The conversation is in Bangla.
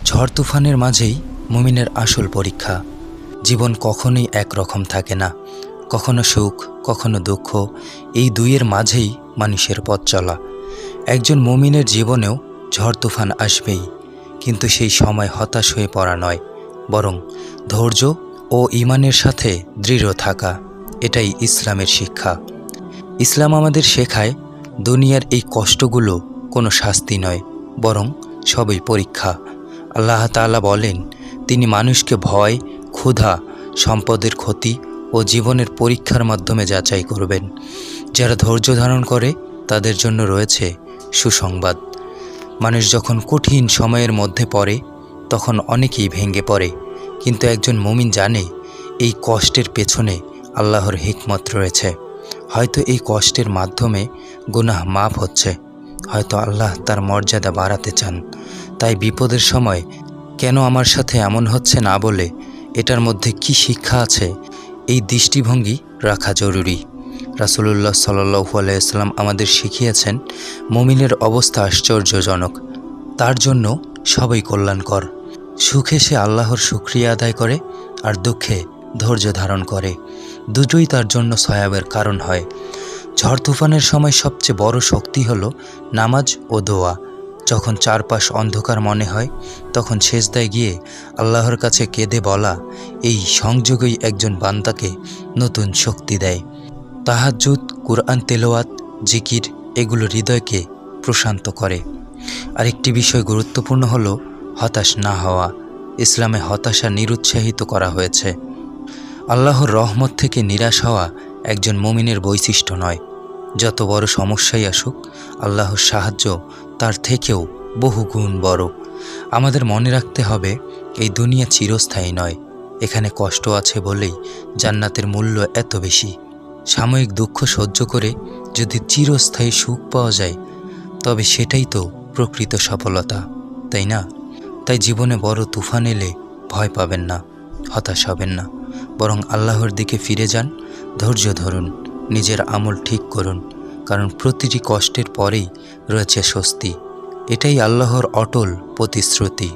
ঝড় তুফানের মাঝেই মুমিনের আসল পরীক্ষা। জীবন কখনোই একরকম থাকে না, কখনো সুখ কখনো দুঃখ, এই দুইয়ের মাঝেই মানুষের পথ চলা। একজন মুমিনের জীবনেও ঝড় তুফান আসবেই, কিন্তু সেই সময় হতাশ হয়ে পড়া নয়, বরং ধৈর্য ও ঈমানের সাথে দৃঢ় থাকা। এটাই ইসলামের শিক্ষা। ইসলাম আমাদের শেখায় দুনিয়ার এই কষ্টগুলো কোনো শাস্তি নয়, বরং সবই পরীক্ষা। আল্লাহ তাআলা বলেন, তিনি মানুষকে ভয়, ক্ষুধা, সম্পদের ক্ষতি ও জীবনের পরীক্ষার মাধ্যমে যাচাই করবেন। যারা ধৈর্য ধারণ করে তাদের জন্য রয়েছে সুসংবাদ। মানুষ যখন কঠিন সময়ের মধ্যে পড়ে তখন অনেকেই ভেঙে পড়ে, কিন্তু একজন মুমিন জানে এই কষ্টের পেছনে আল্লাহর হিকমত রয়েছে। হয়তো এই কষ্টের মাধ্যমে গুনাহ মাফ হচ্ছে, হয়তো আল্লাহ তার মর্যাদা বাড়াতে চান। তাই বিপদের সময় কেন আমার সাথে এমন হচ্ছে না বলে এটার মধ্যে কি শিক্ষা আছে, এই দৃষ্টিভঙ্গি রাখা জরুরি। রাসূলুল্লাহ সাল্লাল্লাহু আলাইহি ওয়াসাল্লাম আমাদের শিখিয়েছেন, মুমিনের অবস্থা আশ্চর্যজনক, তার জন্য সবই কল্যাণকর। সুখে সে আল্লাহর শুকরিয়া আদায় করে, আর দুঃখে ধৈর্য ধারণ করে। দুটোই তার জন্য সওয়াবের কারণ হয়। ঝড় তুফানের সময় সবচেয়ে বড় শক্তি হলো নামাজ ও দোয়া। যখন চারপাশ অন্ধকার মনে হয়, তখন সেজদায় গিয়ে আল্লাহর কাছে কেঁদে বলা, এই সংযোগই একজন বান্দাকে নতুন শক্তি দেয়। তাহাজ্জুদ, কুরআন তেলাওয়াত, জিকির এগুলো হৃদয়কে প্রশান্ত করে। আরেকটি বিষয় গুরুত্বপূর্ণ হলো হতাশ না হওয়া। ইসলামে হতাশা নিরুৎসাহিত করা হয়েছে। আল্লাহর রহমত থেকে নিরাশ হওয়া একজন মুমিনের বৈশিষ্ট্য নয়। যত বড় সমস্যাই আসুক, আল্লাহর সাহায্য তার থেকেও বহু গুণ বড়। আমাদের মনে রাখতে হবে, এই দুনিয়া চিরস্থায়ী নয়। এখানে কষ্ট আছে বলেই জান্নাতের মূল্য এত বেশি। সাময়িক দুঃখ সহ্য করে যদি চিরস্থায়ী সুখ পাওয়া যায়, তবে সেটাই তো প্রকৃত সফলতা, তাই না? তাই জীবনে বড় তুফান এলে ভয় পাবেন না, হতাশ হবেন না, বরং আল্লাহর দিকে ফিরে যান, ধৈর্য ধরুন, নিজের আমল ঠিক করুন, কারণ প্রতিটি কষ্টের পরেই রয়েছে স্বস্তি। এটাই আল্লাহর অটল প্রতিশ্রুতি।